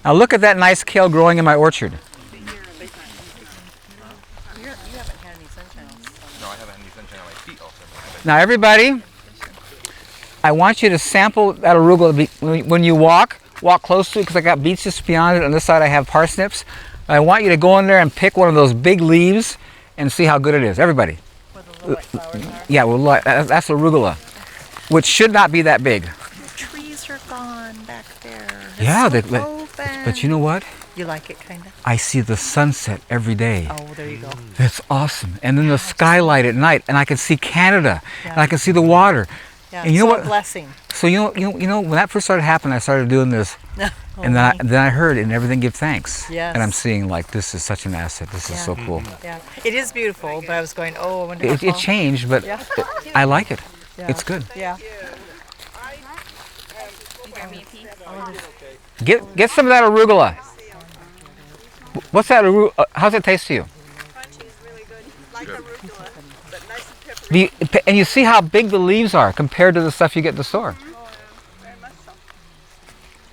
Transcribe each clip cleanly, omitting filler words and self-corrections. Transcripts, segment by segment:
Now look at that nice kale growing in my orchard. You haven't had any sunshine. No, I haven't had any sunshine on my feet also. Now everybody, I want you to sample that arugula when you walk close to it, because I got beets just beyond it. On this side I have parsnips. I want you to go in there and pick one of those big leaves and see how good it is. Everybody. Where the little white flowers are. Yeah, well, that's arugula, which should not be that big. The trees are gone back there. Yeah, but you know what? You like it, kind of? I see the sunset every day. Oh, there you go. It's awesome. And then the skylight at night, and I can see Canada, and I can see the water. Yeah, and you know so what? a blessing. So you know when that first started happening, I started doing this, and then I heard "In everything give thanks." Yes. And I'm seeing like this is such an asset. This is so cool. Yeah, it is beautiful. But I was going, oh, I wonder how It changed, but I like it. Yeah. It's good. Yeah. Get some of that arugula. What's that arugula? How's it taste to you? Crunchy is really good. Like arugula, but nice and peppery. And you see how big the leaves are compared to the stuff you get at the store. Very much so.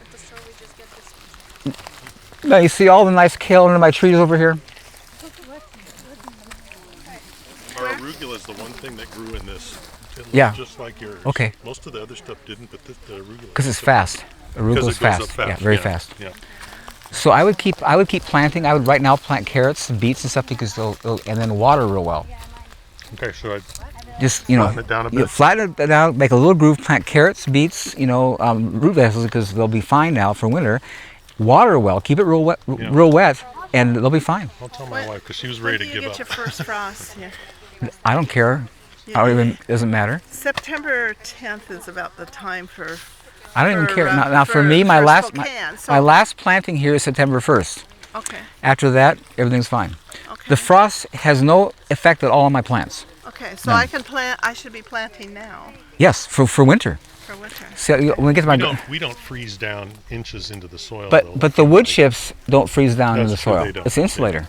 At the store we just get this. Now you see all the nice kale under my trees over here. Our arugula is the one thing that grew in this. It Yeah. Just like yours. Okay. Most of the other stuff didn't, but the arugula. Because it's fast. Arugula is fast. Yeah, very fast. Yeah. So I would keep planting. I would right now plant carrots and beets and stuff because they'll and then water real well. Okay, so I Just flatten it down a bit. Flatten it down, make a little groove, plant carrots, beets, root vegetables because they'll be fine now for winter. Water well, keep it real wet, and they'll be fine. I'll tell my wife because she was ready to give When up. do you get your first frost? Yeah. I don't care. It doesn't matter. September 10th is about the time for. I don't even for, care. uh, Now for for- me, my for last Spokane, so- my last planting here is September 1st. Okay. After that, everything's fine. Okay. The frost has no effect at all on my plants. Okay, so I can plant. I should be planting now Yes, for winter. for winter. So when we get to my We don't freeze down inches into the soil. but the wood chips don't freeze down in the That's true, soil. they don't. It's the insulator.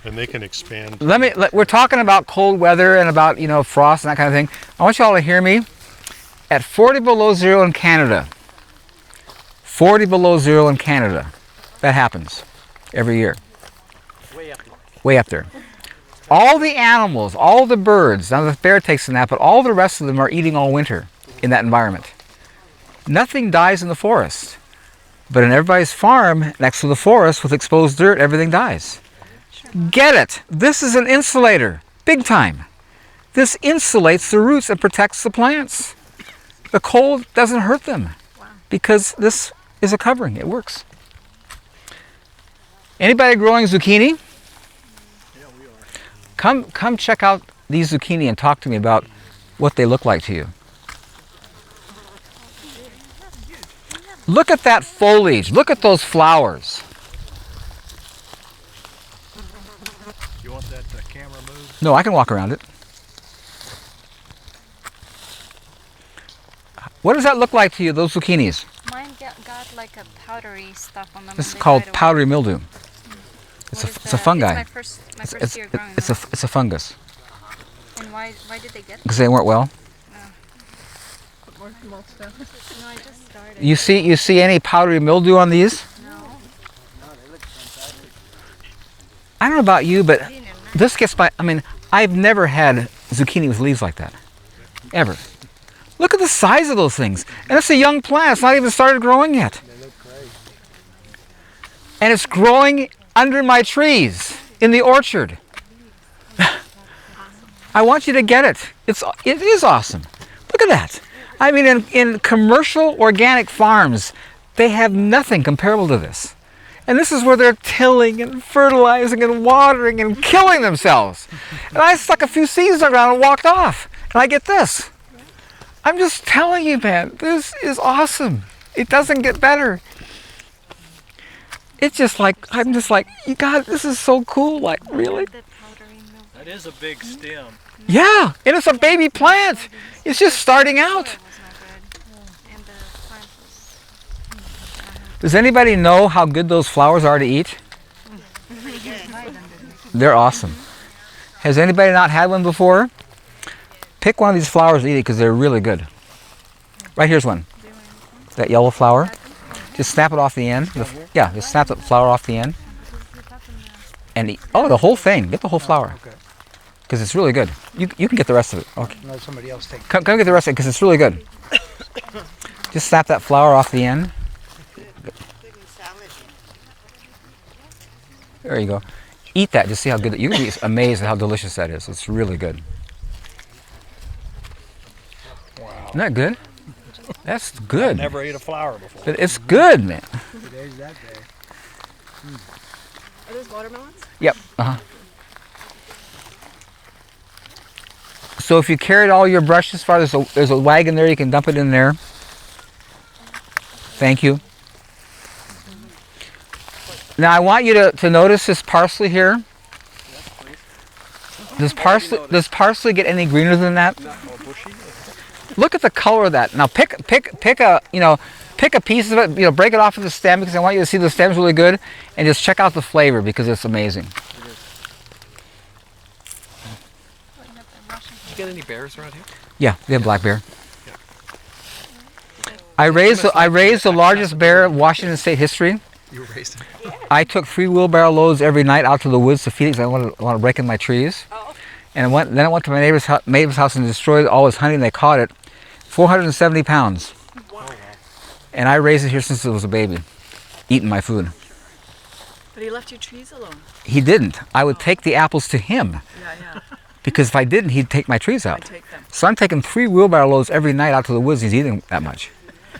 And they can expand. We're talking about cold weather and about frost and that kind of thing. I want you all to hear me. At 40 below zero in Canada, 40 below zero in Canada, that happens every year. Way up there. All the animals, all the birds, now the bear takes a nap, but all the rest of them are eating all winter in that environment. Nothing dies in the forest. But in everybody's farm next to the forest with exposed dirt, everything dies. Get it? This is an insulator, big time. This insulates the roots and protects the plants. The cold doesn't hurt them because this is a covering. It works. Anybody growing zucchini? Yeah, we are. Come check out these zucchini and talk to me about what they look like to you. Look at that foliage. Look at those flowers. You want that camera moved? No, I can walk around it. What does that look like to you, those zucchinis? Mine got like a powdery stuff on them. This is and they called died away. powdery mildew. It's What a is it's a that? fungi. It's my first year growing It's them. a fungus And why did they get because they weren't well. More mulch down. No, I just started. You see any powdery mildew on these? No. I don't know about you, but I didn't know. this gets by. I mean, I've never had zucchini with leaves like that, ever. Look at the size of those things, and it's a young plant. It's not even started growing yet, They look great. and it's growing under my trees in the orchard. I want you to get it. It is awesome. Look at that. I mean, in commercial organic farms, they have nothing comparable to this. And this is where they're tilling and fertilizing and watering and killing themselves. And I stuck a few seeds around and walked off. And I get this. I'm just telling you, man, this is awesome. It doesn't get better. It's just like, I'm just like, you God, this is so cool. Like, really? The powdery milk. That is a big stem. Yeah, and it's a baby plant. It's just starting out. Soil was not good. And the plant was. Does anybody know how good those flowers are to eat? They're awesome. Has anybody not had one before? Pick one of these flowers and eat it because they're really good. Right here's one. That yellow flower. Just snap it off the end. Yeah, just snap the flower off the end. And the whole thing. Get the whole flower. Because it's really good. You can get the rest of it. Okay. No, somebody else take. Come get the rest of it because it's really good. Just snap that flower off the end. There you go. Eat that. Just see how good. You'll be amazed at how delicious that is. It's really good. Wow. Isn't that good? That's good. Never ate a flower before. It's good, man. Today's that day. Are those watermelons? Yep. So if you carried all your brushes far, there's a wagon there. You can dump it in there. Thank you. Now I want you to notice this parsley here. Does parsley get any greener than that? Look at the color of that. Now pick a piece of it. Break it off of the stem because I want you to see the stem's really good, and just check out the flavor because it's amazing. Did you get any bears around here? Yeah, they have black bear. I raised the largest bear of Washington State history. You raised it. I took 3 wheelbarrow loads every night out to the woods to feed it because I want to break in my trees. And then I went to my neighbor's house and destroyed all his hunting. They caught it. 470 pounds. Wow. And I raised it here since it was a baby, eating my food. But he left your trees alone. He didn't. I would take the apples to him Yeah. because if I didn't, he'd take my trees I out. take them. So I'm taking 3 wheelbarrow loads every night out to the woods. He's eating that much.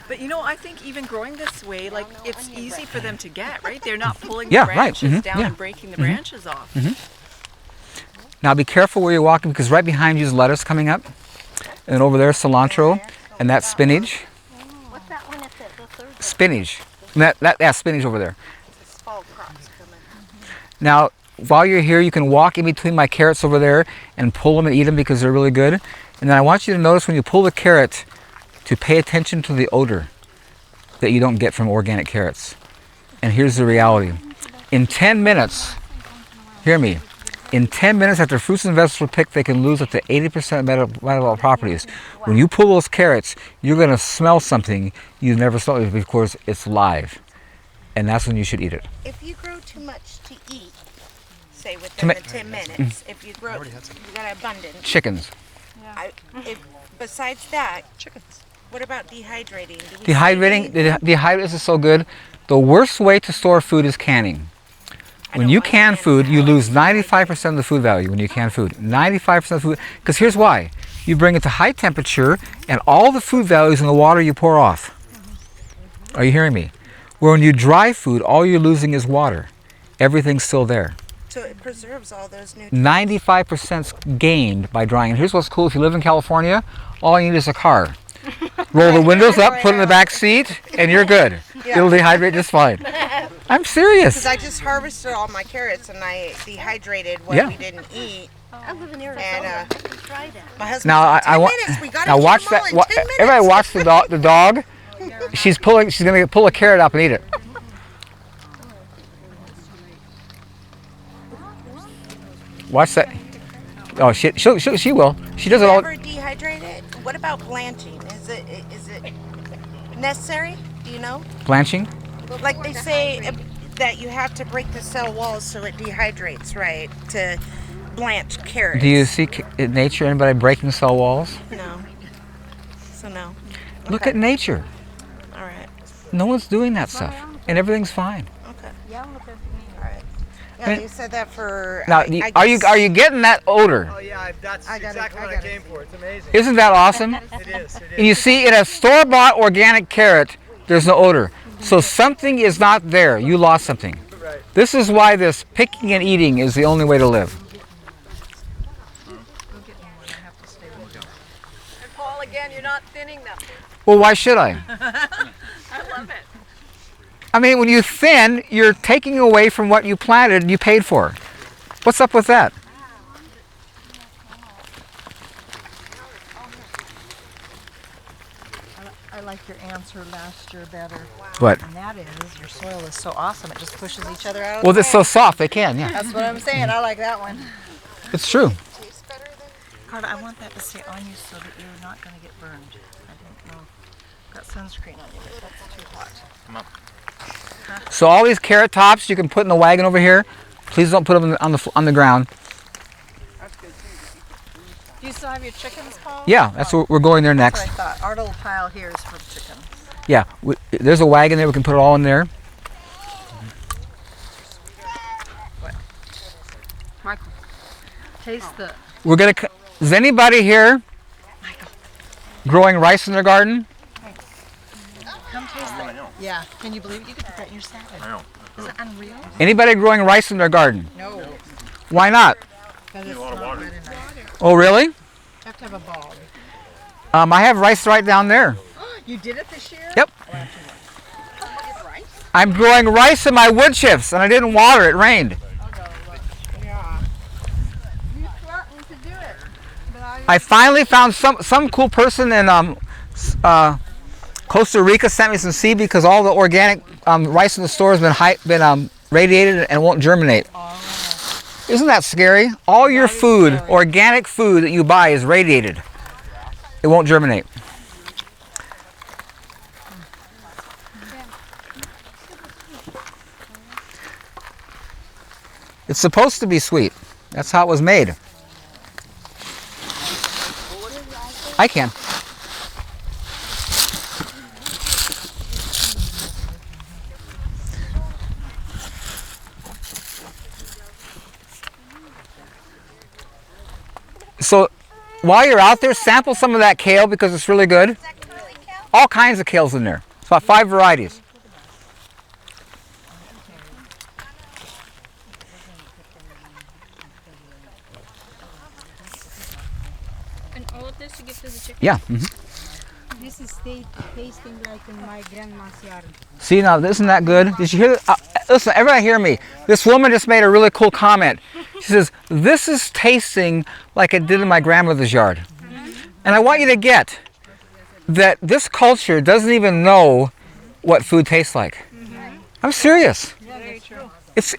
But I think even growing this way, like it's easy for them to get, right? They're not pulling Yeah, the right. branches down Yeah. and breaking the branches off. Now be careful where you're walking because right behind you is lettuce coming up. And over there is cilantro and that's spinach. What's that one? It's the third. Spinach. Spinach over there. Fall crops coming. Now, while you're here, you can walk in between my carrots over there and pull them and eat them because they're really good. And then I want you to notice when you pull the carrot to pay attention to the odor that you don't get from organic carrots. And here's the reality. In 10 minutes, hear me, in 10 minutes after fruits and vegetables are picked, they can lose up to 80% metabolic properties. When you pull those carrots, you're going to smell something you've never smelled because it's live. And that's when you should eat it. If you grow too much to eat, say within the 10 minutes, if you grow, you got abundance. Chickens. Besides that, what about dehydrating? Dehydrating is so good. The worst way to store food is canning. When you can food, you lose 95% of the food value when you can food. 95% of food, because here's why. You bring it to high temperature and all the food value is in the water you pour off. Are you hearing me? Where when you dry food, all you're losing is water. Everything's still there. So it preserves all those nutrients. 95% gained by drying. And here's what's cool. If you live in California, all you need is a car. Roll the windows up, put it in the back seat, and you're good. It'll dehydrate just fine. I'm serious. Because I just harvested all my carrots and I dehydrated what we didn't eat. I live in Arizona. And Try that. my husband Now said, 10 minutes, we gotta now eat watch them all that. in 10 minutes. Everybody watch the dog. She's gonna pull a carrot up and eat it. Watch that. Oh, she will. She does it all. Never dehydrate it. What about blanching? Is it necessary? Do you know? Blanching. Like they say that you have to break the cell walls so it dehydrates, right? To blanch carrots. Do you see in nature anybody breaking cell walls? No. So no. Look Okay. at nature. All right. No one's doing that stuff, and everything's fine. Okay. Yeah, I'm looking. All right. Yeah, you said that for. Now, I are you guess- getting that odor? Oh yeah, that's I got it, exactly I what got I it. came for. It's amazing. Isn't that awesome? It is. It is. And you see, in a store-bought organic carrot, there's no odor. So something is not there. You lost something. Right. This is why this picking and eating is the only way to live. And Paul, again, you're not thinning them. Well, why should I? I love it. I mean, when you thin, you're taking away from what you planted and you paid for. What's up with that? I like your answer last year better. What? And that is, your soil is so awesome, it just pushes each other out of Well, the it's so soft, they can, yeah. That's what I'm saying, I like that one. It's true. Carla, I want that to stay on you so that you're not going to get burned. I don't know. Got some sunscreen on you. That's too hot. So all these carrot tops you can put in the wagon over here. Please don't put them on the ground. Do you still have your chickens, Paul? Yeah, that's where we're going there That's next. what I thought. Our little pile here is for chickens. Yeah, there's a wagon there. We can put it all in there. Michael, taste the. We're gonna. Is anybody here growing rice in their garden? Come taste it. Yeah. Can you believe it? You could put that in your salad. I know. Is it unreal? Anybody growing rice in their garden? No. Why not? Because it's not good enough. Oh, really? You have to have a bulb. I have rice right down there. You did it this year? Yep. I'm growing rice in my wood chips, and I didn't water. It rained. Yeah. You threatened to do it, but I finally found some cool person in Costa Rica sent me some seed because all the organic rice in the store has been radiated and won't germinate. Isn't that scary? All your food, organic food that you buy, is radiated. It won't germinate. It's supposed to be sweet. That's how it was made. I can. So while you're out there, sample some of that kale because it's really good. All kinds of kales in there. It's about 5 varieties. And all of this you give to the chicken? Yeah. This is tasting like in my grandma's yard. See, now, isn't that good? Did you hear? Listen, everybody hear me. This woman just made a really cool comment. She says, this is tasting like it did in my grandmother's yard. And I want you to get that this culture doesn't even know what food tastes like. I'm serious. very true.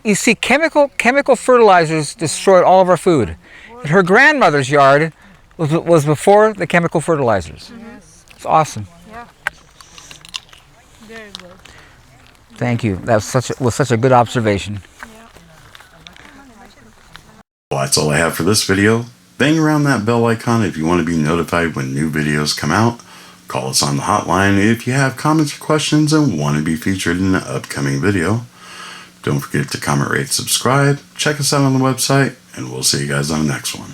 You see, chemical fertilizers destroyed all of our food. And her grandmother's yard was before the chemical fertilizers. It's awesome. Yeah. Very good. Thank you. That was such a good observation. Well, that's all I have for this video. Bang around that bell icon if you want to be notified when new videos come out. Call us on the hotline if you have comments or questions and want to be featured in an upcoming video. Don't forget to comment, rate, subscribe. Check us out on the website, and we'll see you guys on the next one.